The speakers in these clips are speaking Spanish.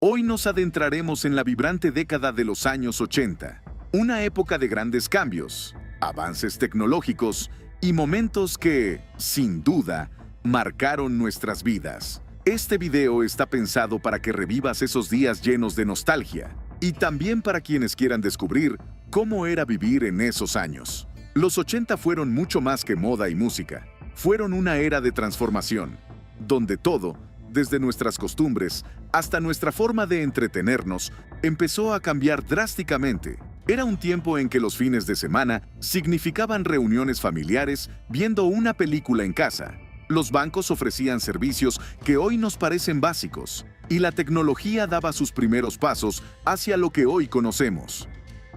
Hoy nos adentraremos en la vibrante década de los años 80, una época de grandes cambios, avances tecnológicos y momentos que, sin duda, marcaron nuestras vidas. Este video está pensado para que revivas esos días llenos de nostalgia y también para quienes quieran descubrir cómo era vivir en esos años. Los 80 fueron mucho más que moda y música. Fueron una era de transformación, donde todo, desde nuestras costumbres hasta nuestra forma de entretenernos, empezó a cambiar drásticamente. Era un tiempo en que los fines de semana significaban reuniones familiares viendo una película en casa. Los bancos ofrecían servicios que hoy nos parecen básicos, y la tecnología daba sus primeros pasos hacia lo que hoy conocemos.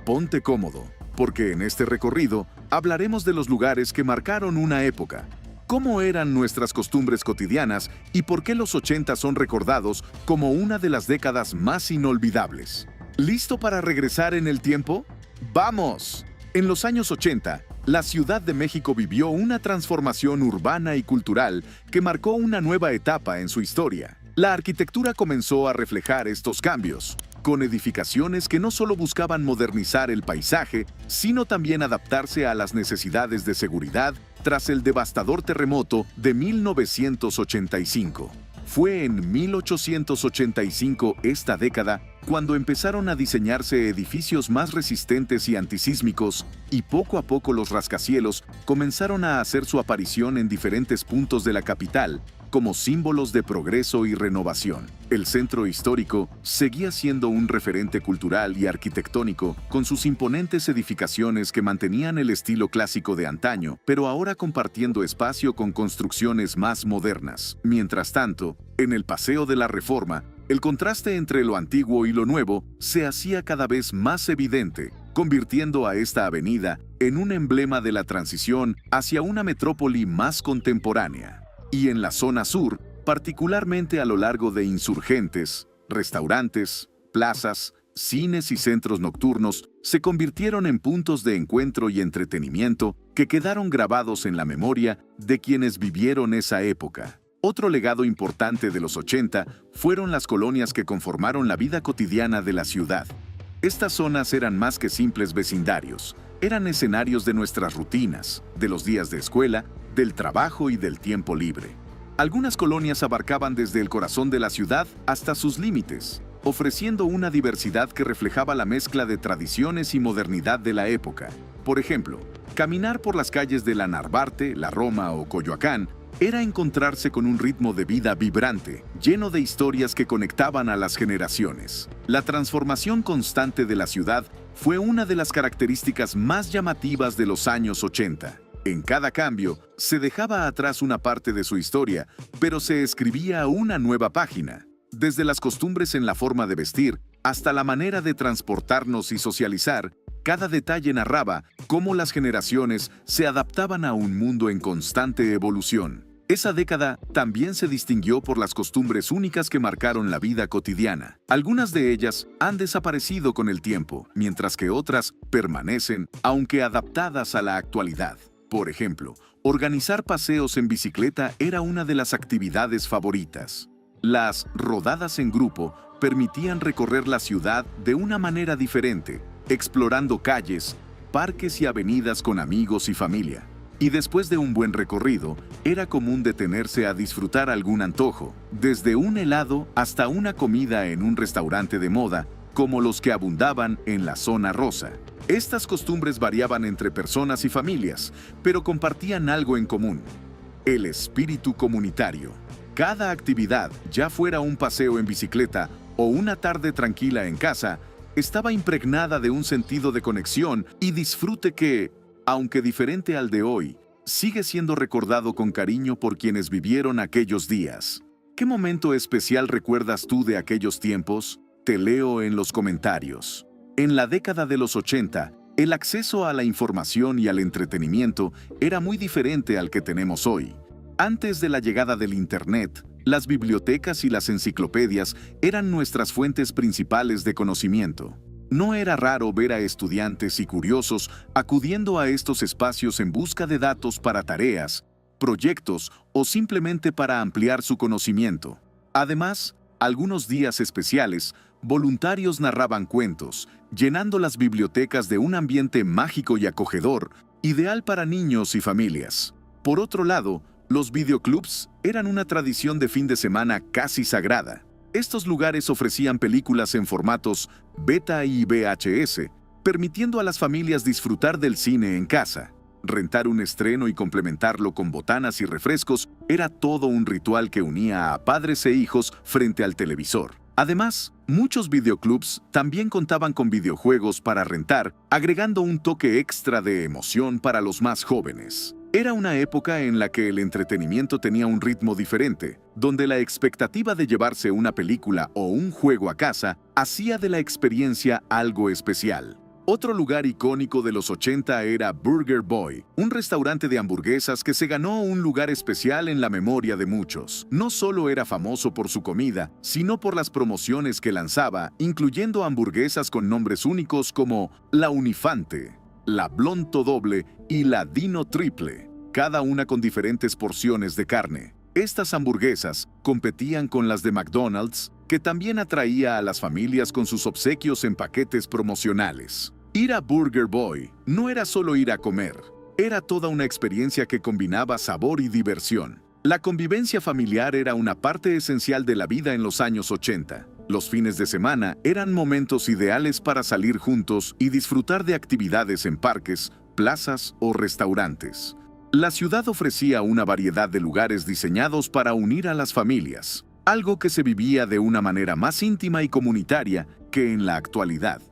Ponte cómodo, porque en este recorrido hablaremos de los lugares que marcaron una época, cómo eran nuestras costumbres cotidianas y por qué los 80 son recordados como una de las décadas más inolvidables. ¿Listo para regresar en el tiempo? ¡Vamos! En los años 80, la Ciudad de México vivió una transformación urbana y cultural que marcó una nueva etapa en su historia. La arquitectura comenzó a reflejar estos cambios, con edificaciones que no solo buscaban modernizar el paisaje, sino también adaptarse a las necesidades de seguridad tras el devastador terremoto de 1985. Fue en 1885, esta década, cuando empezaron a diseñarse edificios más resistentes y antisísmicos, y poco a poco los rascacielos comenzaron a hacer su aparición en diferentes puntos de la capital, como símbolos de progreso y renovación. El centro histórico seguía siendo un referente cultural y arquitectónico, con sus imponentes edificaciones que mantenían el estilo clásico de antaño, pero ahora compartiendo espacio con construcciones más modernas. Mientras tanto, en el Paseo de la Reforma, el contraste entre lo antiguo y lo nuevo se hacía cada vez más evidente, convirtiendo a esta avenida en un emblema de la transición hacia una metrópoli más contemporánea. Y en la zona sur, particularmente a lo largo de Insurgentes, restaurantes, plazas, cines y centros nocturnos se convirtieron en puntos de encuentro y entretenimiento que quedaron grabados en la memoria de quienes vivieron esa época. Otro legado importante de los 80 fueron las colonias que conformaron la vida cotidiana de la ciudad. Estas zonas eran más que simples vecindarios, eran escenarios de nuestras rutinas, de los días de escuela, del trabajo y del tiempo libre. Algunas colonias abarcaban desde el corazón de la ciudad hasta sus límites, ofreciendo una diversidad que reflejaba la mezcla de tradiciones y modernidad de la época. Por ejemplo, caminar por las calles de la Narvarte, la Roma o Coyoacán era encontrarse con un ritmo de vida vibrante, lleno de historias que conectaban a las generaciones. La transformación constante de la ciudad fue una de las características más llamativas de los años 80. En cada cambio, se dejaba atrás una parte de su historia, pero se escribía una nueva página. Desde las costumbres en la forma de vestir hasta la manera de transportarnos y socializar, cada detalle narraba cómo las generaciones se adaptaban a un mundo en constante evolución. Esa década también se distinguió por las costumbres únicas que marcaron la vida cotidiana. Algunas de ellas han desaparecido con el tiempo, mientras que otras permanecen, aunque adaptadas a la actualidad. Por ejemplo, organizar paseos en bicicleta era una de las actividades favoritas. Las rodadas en grupo permitían recorrer la ciudad de una manera diferente, explorando calles, parques y avenidas con amigos y familia. Y después de un buen recorrido, era común detenerse a disfrutar algún antojo, desde un helado hasta una comida en un restaurante de moda, como los que abundaban en la zona rosa. Estas costumbres variaban entre personas y familias, pero compartían algo en común: el espíritu comunitario. Cada actividad, ya fuera un paseo en bicicleta o una tarde tranquila en casa, estaba impregnada de un sentido de conexión y disfrute que, aunque diferente al de hoy, sigue siendo recordado con cariño por quienes vivieron aquellos días. ¿Qué momento especial recuerdas tú de aquellos tiempos? Te leo en los comentarios. En la década de los 80, el acceso a la información y al entretenimiento era muy diferente al que tenemos hoy. Antes de la llegada del Internet, las bibliotecas y las enciclopedias eran nuestras fuentes principales de conocimiento. No era raro ver a estudiantes y curiosos acudiendo a estos espacios en busca de datos para tareas, proyectos o simplemente para ampliar su conocimiento. Además, Algunos días especiales, voluntarios narraban cuentos, llenando las bibliotecas de un ambiente mágico y acogedor, ideal para niños y familias. Por otro lado, los videoclubs eran una tradición de fin de semana casi sagrada. Estos lugares ofrecían películas en formatos beta y VHS, permitiendo a las familias disfrutar del cine en casa. Rentar un estreno y complementarlo con botanas y refrescos era todo un ritual que unía a padres e hijos frente al televisor. Además, muchos videoclubs también contaban con videojuegos para rentar, agregando un toque extra de emoción para los más jóvenes. Era una época en la que el entretenimiento tenía un ritmo diferente, donde la expectativa de llevarse una película o un juego a casa hacía de la experiencia algo especial. Otro lugar icónico de los 80 era Burger Boy, un restaurante de hamburguesas que se ganó un lugar especial en la memoria de muchos. No solo era famoso por su comida, sino por las promociones que lanzaba, incluyendo hamburguesas con nombres únicos como la Unifante, la Blonto Doble y la Dino Triple, cada una con diferentes porciones de carne. Estas hamburguesas competían con las de McDonald's, que también atraía a las familias con sus obsequios en paquetes promocionales. Ir a Burger Boy no era solo ir a comer, era toda una experiencia que combinaba sabor y diversión. La convivencia familiar era una parte esencial de la vida en los años 80. Los fines de semana eran momentos ideales para salir juntos y disfrutar de actividades en parques, plazas o restaurantes. La ciudad ofrecía una variedad de lugares diseñados para unir a las familias, algo que se vivía de una manera más íntima y comunitaria que en la actualidad.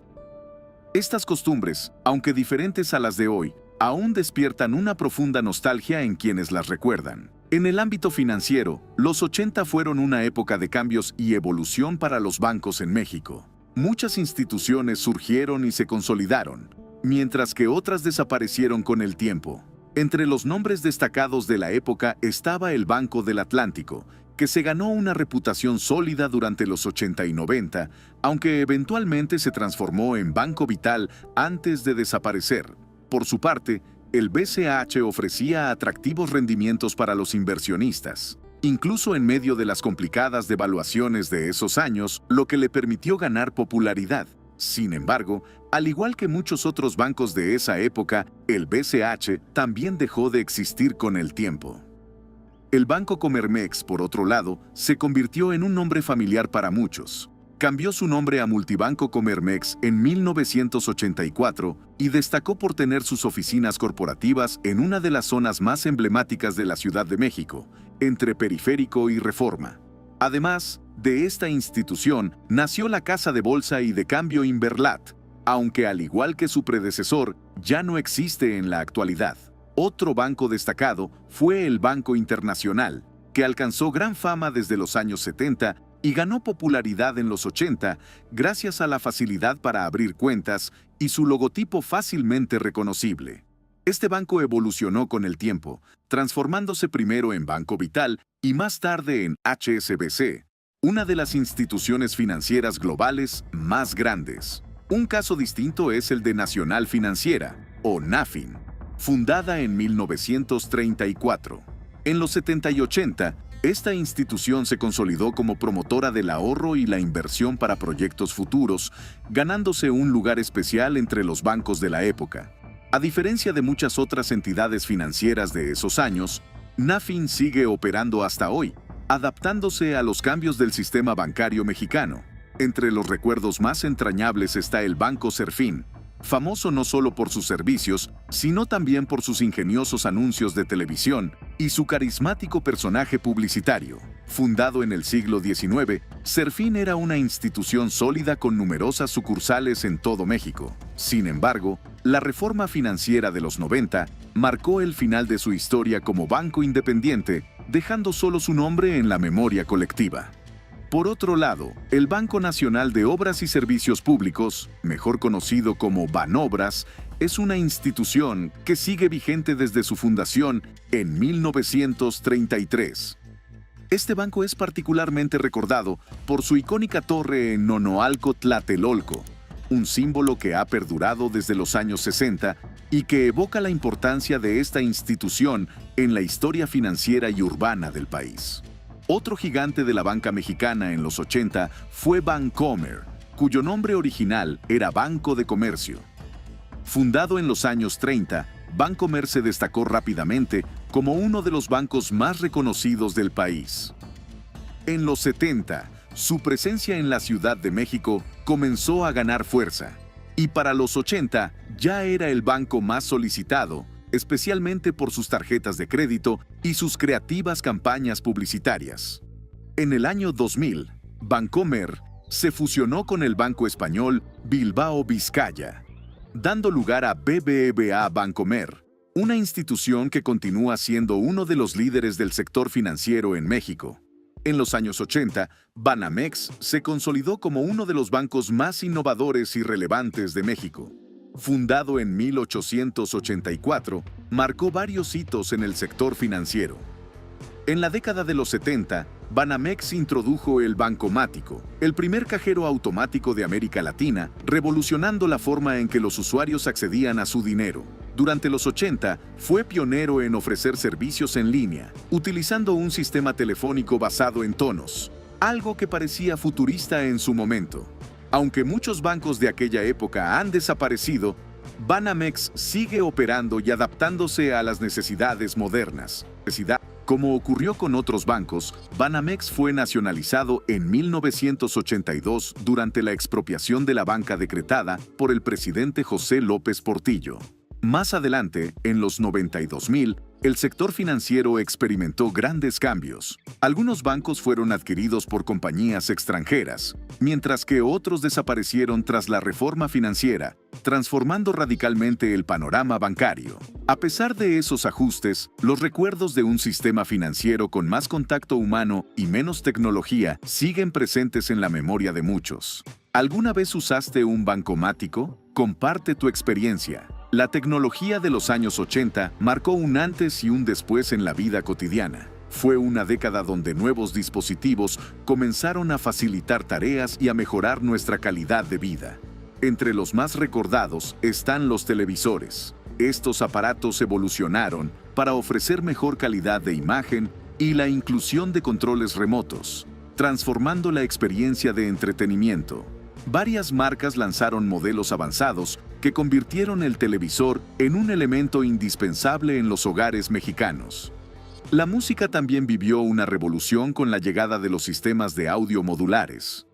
Estas costumbres, aunque diferentes a las de hoy, aún despiertan una profunda nostalgia en quienes las recuerdan. En el ámbito financiero, los 80 fueron una época de cambios y evolución para los bancos en México. Muchas instituciones surgieron y se consolidaron, mientras que otras desaparecieron con el tiempo. Entre los nombres destacados de la época estaba el Banco del Atlántico, que se ganó una reputación sólida durante los 80 y 90, aunque eventualmente se transformó en Banco Vital antes de desaparecer. Por su parte, el BCH ofrecía atractivos rendimientos para los inversionistas, incluso en medio de las complicadas devaluaciones de esos años, lo que le permitió ganar popularidad. Sin embargo, al igual que muchos otros bancos de esa época, el BCH también dejó de existir con el tiempo. El Banco Comermex, por otro lado, se convirtió en un nombre familiar para muchos. Cambió su nombre a Multibanco Comermex en 1984 y destacó por tener sus oficinas corporativas en una de las zonas más emblemáticas de la Ciudad de México, entre Periférico y Reforma. Además de esta institución, nació la Casa de Bolsa y de Cambio Inverlat, aunque al igual que su predecesor, ya no existe en la actualidad. Otro banco destacado fue el Banco Internacional, que alcanzó gran fama desde los años 70 y ganó popularidad en los 80 gracias a la facilidad para abrir cuentas y su logotipo fácilmente reconocible. Este banco evolucionó con el tiempo, transformándose primero en Banco Vital y más tarde en HSBC, una de las instituciones financieras globales más grandes. Un caso distinto es el de Nacional Financiera, o NAFIN, fundada en 1934. En los 70 y 80, esta institución se consolidó como promotora del ahorro y la inversión para proyectos futuros, ganándose un lugar especial entre los bancos de la época. A diferencia de muchas otras entidades financieras de esos años, NAFIN sigue operando hasta hoy, adaptándose a los cambios del sistema bancario mexicano. Entre los recuerdos más entrañables está el Banco Serfín, famoso no solo por sus servicios, sino también por sus ingeniosos anuncios de televisión y su carismático personaje publicitario. Fundado en el siglo XIX, Serfín era una institución sólida con numerosas sucursales en todo México. Sin embargo, la reforma financiera de los 90 marcó el final de su historia como banco independiente, dejando solo su nombre en la memoria colectiva. Por otro lado, el Banco Nacional de Obras y Servicios Públicos, mejor conocido como Banobras, es una institución que sigue vigente desde su fundación en 1933. Este banco es particularmente recordado por su icónica torre en Nonoalco, Tlatelolco, un símbolo que ha perdurado desde los años 60 y que evoca la importancia de esta institución en la historia financiera y urbana del país. Otro gigante de la banca mexicana en los 80 fue Bancomer, cuyo nombre original era Banco de Comercio. Fundado en los años 30, Bancomer se destacó rápidamente como uno de los bancos más reconocidos del país. En los 70, su presencia en la Ciudad de México comenzó a ganar fuerza, y para los 80 ya era el banco más solicitado, especialmente por sus tarjetas de crédito y sus creativas campañas publicitarias. En el año 2000, Bancomer se fusionó con el banco español Bilbao Vizcaya, dando lugar a BBVA Bancomer, una institución que continúa siendo uno de los líderes del sector financiero en México. En los años 80, Banamex se consolidó como uno de los bancos más innovadores y relevantes de México. Fundado en 1884, marcó varios hitos en el sector financiero. En la década de los 70, Banamex introdujo el Bancomático, el primer cajero automático de América Latina, revolucionando la forma en que los usuarios accedían a su dinero. Durante los 80, fue pionero en ofrecer servicios en línea, utilizando un sistema telefónico basado en tonos, algo que parecía futurista en su momento. Aunque muchos bancos de aquella época han desaparecido, Banamex sigue operando y adaptándose a las necesidades modernas. Como ocurrió con otros bancos, Banamex fue nacionalizado en 1982 durante la expropiación de la banca decretada por el presidente José López Portillo. Más adelante, en los 92,000, el sector financiero experimentó grandes cambios. Algunos bancos fueron adquiridos por compañías extranjeras, mientras que otros desaparecieron tras la reforma financiera, transformando radicalmente el panorama bancario. A pesar de esos ajustes, los recuerdos de un sistema financiero con más contacto humano y menos tecnología siguen presentes en la memoria de muchos. ¿Alguna vez usaste un bancomático? Comparte tu experiencia. La tecnología de los años 80 marcó un antes y un después en la vida cotidiana. Fue una década donde nuevos dispositivos comenzaron a facilitar tareas y a mejorar nuestra calidad de vida. Entre los más recordados están los televisores. Estos aparatos evolucionaron para ofrecer mejor calidad de imagen y la inclusión de controles remotos, transformando la experiencia de entretenimiento. Varias marcas lanzaron modelos avanzados que convirtieron el televisor en un elemento indispensable en los hogares mexicanos. La música también vivió una revolución con la llegada de los sistemas de audio modulares.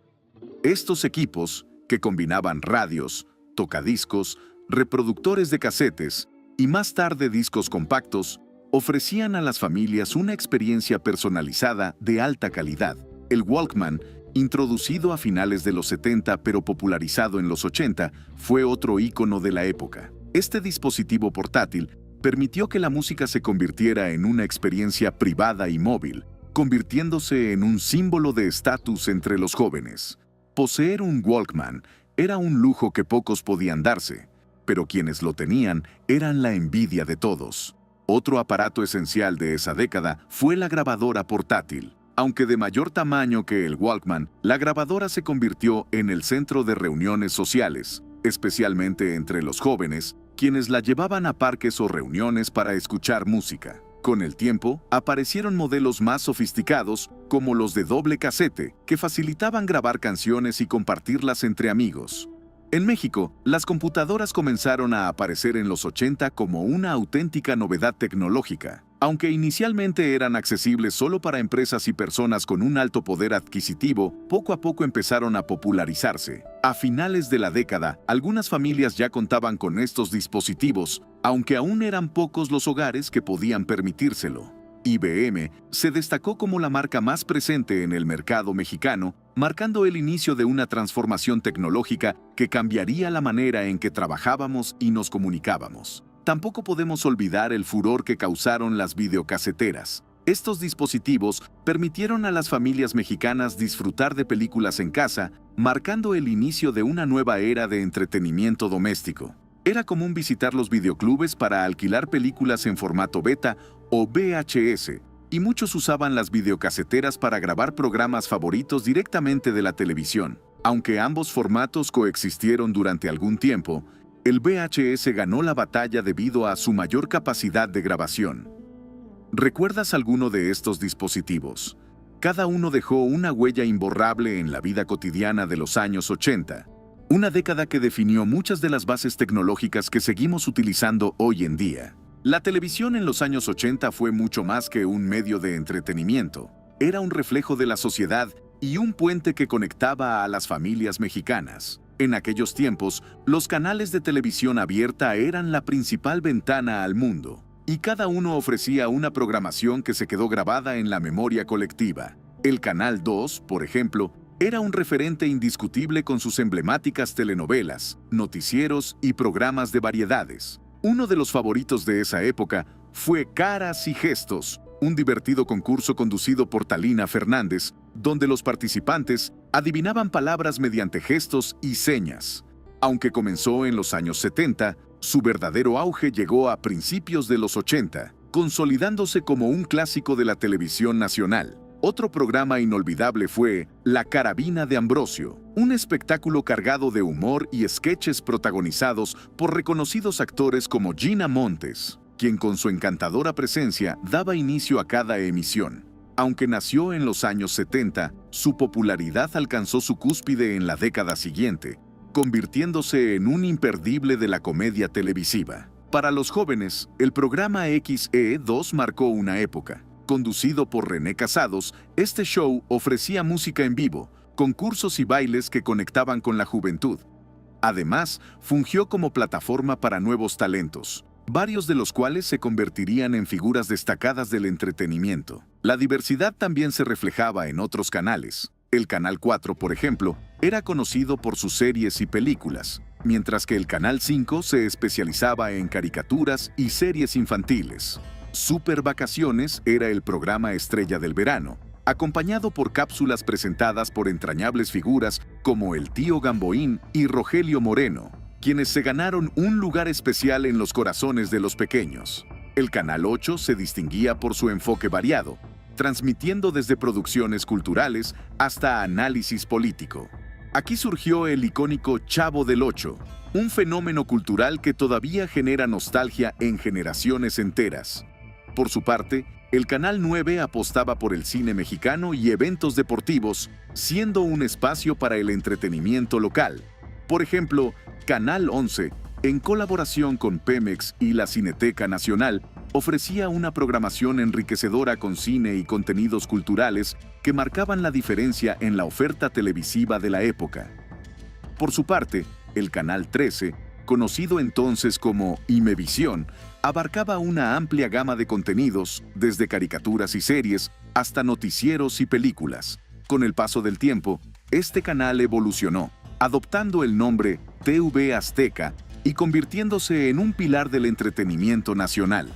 Estos equipos, que combinaban radios, tocadiscos, reproductores de casetes y más tarde discos compactos, ofrecían a las familias una experiencia personalizada de alta calidad. El Walkman, introducido a finales de los 70 pero popularizado en los 80, fue otro ícono de la época. Este dispositivo portátil permitió que la música se convirtiera en una experiencia privada y móvil, convirtiéndose en un símbolo de estatus entre los jóvenes. Poseer un Walkman era un lujo que pocos podían darse, pero quienes lo tenían eran la envidia de todos. Otro aparato esencial de esa década fue la grabadora portátil. Aunque de mayor tamaño que el Walkman, la grabadora se convirtió en el centro de reuniones sociales, especialmente entre los jóvenes, quienes la llevaban a parques o reuniones para escuchar música. Con el tiempo, aparecieron modelos más sofisticados, como los de doble casete, que facilitaban grabar canciones y compartirlas entre amigos. En México, las computadoras comenzaron a aparecer en los 80 como una auténtica novedad tecnológica. Aunque inicialmente eran accesibles solo para empresas y personas con un alto poder adquisitivo, poco a poco empezaron a popularizarse. A finales de la década, algunas familias ya contaban con estos dispositivos, aunque aún eran pocos los hogares que podían permitírselo. IBM se destacó como la marca más presente en el mercado mexicano, marcando el inicio de una transformación tecnológica que cambiaría la manera en que trabajábamos y nos comunicábamos. Tampoco podemos olvidar el furor que causaron las videocaseteras. Estos dispositivos permitieron a las familias mexicanas disfrutar de películas en casa, marcando el inicio de una nueva era de entretenimiento doméstico. Era común visitar los videoclubes para alquilar películas en formato beta o VHS, y muchos usaban las videocaseteras para grabar programas favoritos directamente de la televisión. Aunque ambos formatos coexistieron durante algún tiempo, el VHS ganó la batalla debido a su mayor capacidad de grabación. ¿Recuerdas alguno de estos dispositivos? Cada uno dejó una huella imborrable en la vida cotidiana de los años 80. Una década que definió muchas de las bases tecnológicas que seguimos utilizando hoy en día. La televisión en los años 80 fue mucho más que un medio de entretenimiento. Era un reflejo de la sociedad y un puente que conectaba a las familias mexicanas. En aquellos tiempos, los canales de televisión abierta eran la principal ventana al mundo, y cada uno ofrecía una programación que se quedó grabada en la memoria colectiva. El Canal 2, por ejemplo, era un referente indiscutible con sus emblemáticas telenovelas, noticieros y programas de variedades. Uno de los favoritos de esa época fue Caras y Gestos, un divertido concurso conducido por Talina Fernández, donde los participantes adivinaban palabras mediante gestos y señas. Aunque comenzó en los años 70, su verdadero auge llegó a principios de los 80, consolidándose como un clásico de la televisión nacional. Otro programa inolvidable fue La Carabina de Ambrosio, un espectáculo cargado de humor y sketches protagonizados por reconocidos actores como Gina Montes, quien con su encantadora presencia daba inicio a cada emisión. Aunque nació en los años 70, su popularidad alcanzó su cúspide en la década siguiente, convirtiéndose en un imperdible de la comedia televisiva. Para los jóvenes, el programa XE2 marcó una época. Conducido por René Casados, este show ofrecía música en vivo, concursos y bailes que conectaban con la juventud. Además, fungió como plataforma para nuevos talentos, varios de los cuales se convertirían en figuras destacadas del entretenimiento. La diversidad también se reflejaba en otros canales. El Canal 4, por ejemplo, era conocido por sus series y películas, mientras que el Canal 5 se especializaba en caricaturas y series infantiles. Super Vacaciones era el programa estrella del verano, acompañado por cápsulas presentadas por entrañables figuras como el Tío Gamboín y Rogelio Moreno, quienes se ganaron un lugar especial en los corazones de los pequeños. El Canal 8 se distinguía por su enfoque variado, transmitiendo desde producciones culturales hasta análisis político. Aquí surgió el icónico Chavo del Ocho, un fenómeno cultural que todavía genera nostalgia en generaciones enteras. Por su parte, el Canal 9 apostaba por el cine mexicano y eventos deportivos, siendo un espacio para el entretenimiento local. Por ejemplo, Canal 11, en colaboración con Pemex y la Cineteca Nacional, ofrecía una programación enriquecedora con cine y contenidos culturales que marcaban la diferencia en la oferta televisiva de la época. Por su parte, el Canal 13, conocido entonces como Imevisión, abarcaba una amplia gama de contenidos, desde caricaturas y series hasta noticieros y películas. Con el paso del tiempo, este canal evolucionó, adoptando el nombre TV Azteca y convirtiéndose en un pilar del entretenimiento nacional.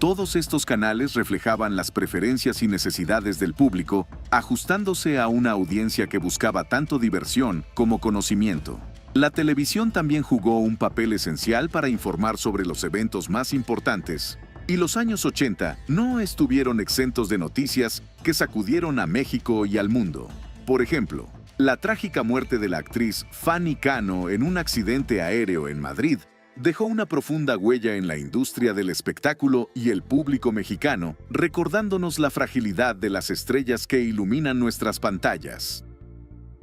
Todos estos canales reflejaban las preferencias y necesidades del público, ajustándose a una audiencia que buscaba tanto diversión como conocimiento. La televisión también jugó un papel esencial para informar sobre los eventos más importantes, y los años 80 no estuvieron exentos de noticias que sacudieron a México y al mundo. Por ejemplo, la trágica muerte de la actriz Fanny Cano en un accidente aéreo en Madrid dejó una profunda huella en la industria del espectáculo y el público mexicano, recordándonos la fragilidad de las estrellas que iluminan nuestras pantallas.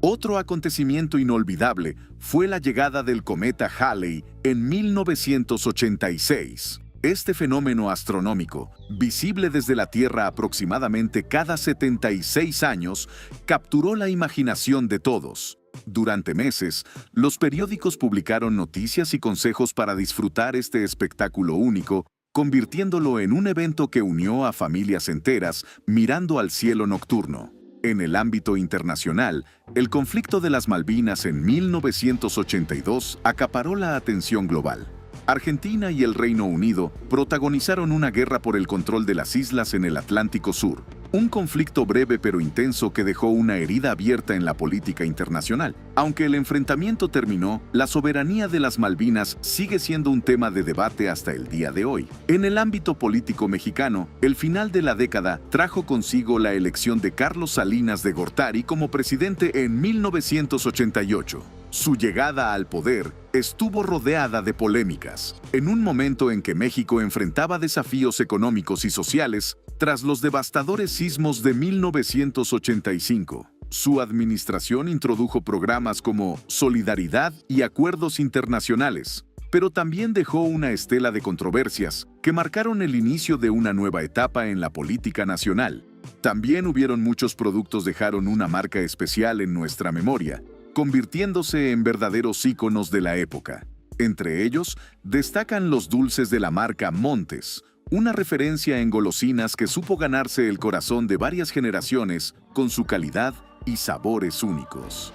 Otro acontecimiento inolvidable fue la llegada del cometa Halley en 1986. Este fenómeno astronómico, visible desde la Tierra aproximadamente cada 76 años, capturó la imaginación de todos. Durante meses, los periódicos publicaron noticias y consejos para disfrutar este espectáculo único, convirtiéndolo en un evento que unió a familias enteras mirando al cielo nocturno. En el ámbito internacional, el conflicto de las Malvinas en 1982 acaparó la atención global. Argentina y el Reino Unido protagonizaron una guerra por el control de las islas en el Atlántico Sur, un conflicto breve pero intenso que dejó una herida abierta en la política internacional. Aunque el enfrentamiento terminó, la soberanía de las Malvinas sigue siendo un tema de debate hasta el día de hoy. En el ámbito político mexicano, el final de la década trajo consigo la elección de Carlos Salinas de Gortari como presidente en 1988. Su llegada al poder estuvo rodeada de polémicas, en un momento en que México enfrentaba desafíos económicos y sociales tras los devastadores sismos de 1985. Su administración introdujo programas como Solidaridad y acuerdos internacionales, pero también dejó una estela de controversias que marcaron el inicio de una nueva etapa en la política nacional. También hubieron muchos productos que dejaron una marca especial en nuestra memoria, convirtiéndose en verdaderos íconos de la época. Entre ellos, destacan los dulces de la marca Montes, una referencia en golosinas que supo ganarse el corazón de varias generaciones con su calidad y sabores únicos.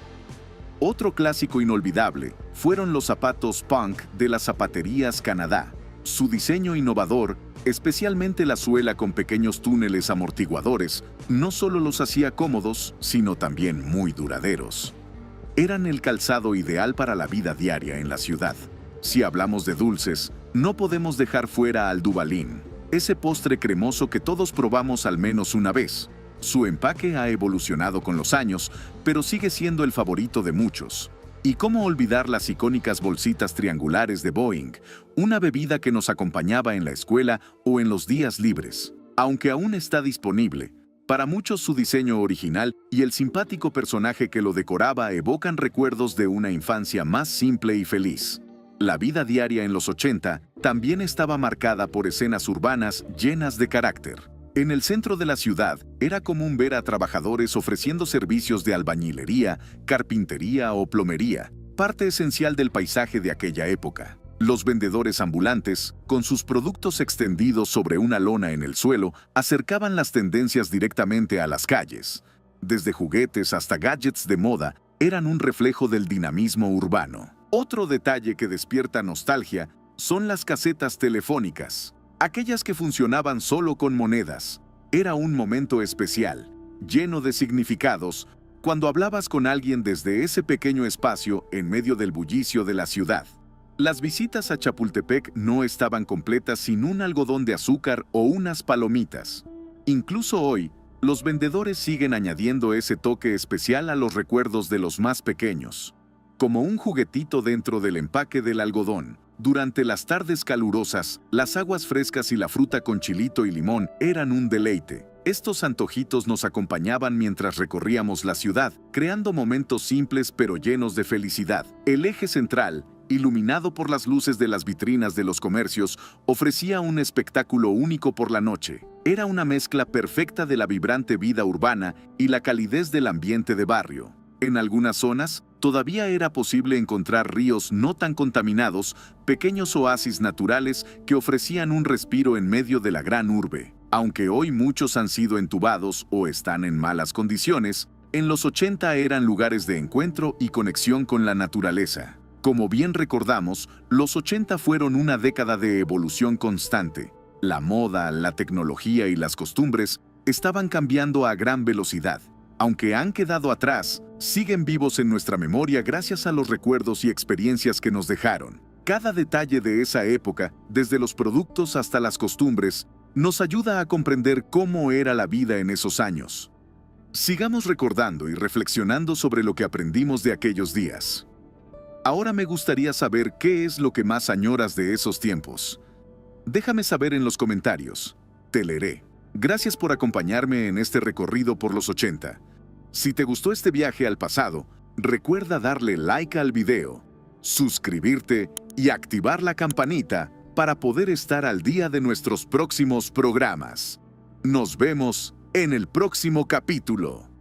Otro clásico inolvidable fueron los zapatos punk de las zapaterías Canadá. Su diseño innovador, especialmente la suela con pequeños túneles amortiguadores, no solo los hacía cómodos, sino también muy duraderos. Eran el calzado ideal para la vida diaria en la ciudad. Si hablamos de dulces, no podemos dejar fuera al Duvalín, ese postre cremoso que todos probamos al menos una vez. Su empaque ha evolucionado con los años, pero sigue siendo el favorito de muchos. ¿Y cómo olvidar las icónicas bolsitas triangulares de Boeing, una bebida que nos acompañaba en la escuela o en los días libres? Aunque aún está disponible, para muchos su diseño original y el simpático personaje que lo decoraba evocan recuerdos de una infancia más simple y feliz. La vida diaria en los 80 también estaba marcada por escenas urbanas llenas de carácter. En el centro de la ciudad, era común ver a trabajadores ofreciendo servicios de albañilería, carpintería o plomería, parte esencial del paisaje de aquella época. Los vendedores ambulantes, con sus productos extendidos sobre una lona en el suelo, acercaban las tendencias directamente a las calles. Desde juguetes hasta gadgets de moda, eran un reflejo del dinamismo urbano. Otro detalle que despierta nostalgia son las casetas telefónicas. Aquellas que funcionaban solo con monedas. Era un momento especial, lleno de significados, cuando hablabas con alguien desde ese pequeño espacio en medio del bullicio de la ciudad. Las visitas a Chapultepec no estaban completas sin un algodón de azúcar o unas palomitas. Incluso hoy, los vendedores siguen añadiendo ese toque especial a los recuerdos de los más pequeños. Como un juguetito dentro del empaque del algodón. Durante las tardes calurosas, las aguas frescas y la fruta con chilito y limón eran un deleite. Estos antojitos nos acompañaban mientras recorríamos la ciudad, creando momentos simples pero llenos de felicidad. El eje central, iluminado por las luces de las vitrinas de los comercios, ofrecía un espectáculo único por la noche. Era una mezcla perfecta de la vibrante vida urbana y la calidez del ambiente de barrio. En algunas zonas, todavía era posible encontrar ríos no tan contaminados, pequeños oasis naturales que ofrecían un respiro en medio de la gran urbe. Aunque hoy muchos han sido entubados o están en malas condiciones, en los 80 eran lugares de encuentro y conexión con la naturaleza. Como bien recordamos, los 80 fueron una década de evolución constante. La moda, la tecnología y las costumbres estaban cambiando a gran velocidad. Aunque han quedado atrás, siguen vivos en nuestra memoria gracias a los recuerdos y experiencias que nos dejaron. Cada detalle de esa época, desde los productos hasta las costumbres, nos ayuda a comprender cómo era la vida en esos años. Sigamos recordando y reflexionando sobre lo que aprendimos de aquellos días. Ahora me gustaría saber qué es lo que más añoras de esos tiempos. Déjame saber en los comentarios. Te leeré. Gracias por acompañarme en este recorrido por los 80. Si te gustó este viaje al pasado, recuerda darle like al video, suscribirte y activar la campanita para poder estar al día de nuestros próximos programas. Nos vemos en el próximo capítulo.